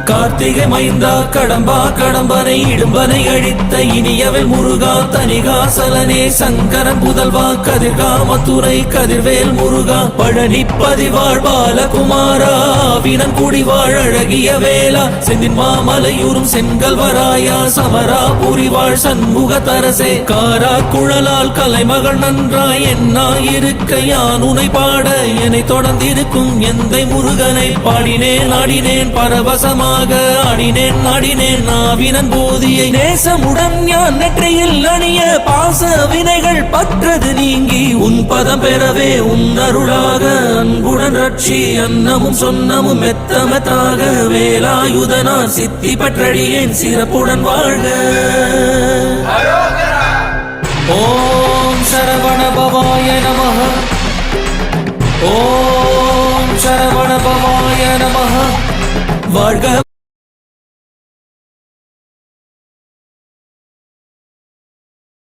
கார்த்திகை மைந்தா கடம்பா கடம்பனை இடும்பனை அழித்த இனியவன் முருகா தனிகாசலனே சங்கரன் புதல்வா கதிர்கா மதுரை கதிர்வேல் முருகா பழனி பதிவாழ் பாலகுமாரா வினன் குடிவாழ் அழகிய வேளா செந்தின் மாமலையூரும் செங்கல்வராயா சமரா புரிவாழ் சண்முக தரசே காரா குழலால் கலைமகள் நன்றாய் என்னாயிருக்க யான் உனை பாட என்னை தொடர்ந்திருக்கும் எந்தை முருகனை பாடினேன் ஆடினேன் பரவசமாக ஆடினேன் நாடினேன் நாவினன் போதியை நேசமுடன் ஞான் நெற்றியில் அணிய பாச வினைகள் பற்றது நீங்கி உன் பதம் பெறவே உன் அருளாக அன்புடன் ரட்சி அன்னமும் சொன்னமும் மெத்தமத்தாக வேலாயுதனார் சித்தி பற்றடியேன் சிறப்புடன் வாழ்க. ஓம் சரவண பவாய நமஹ. ஓம் சரவண பவாய நமஹ. வாழ்க.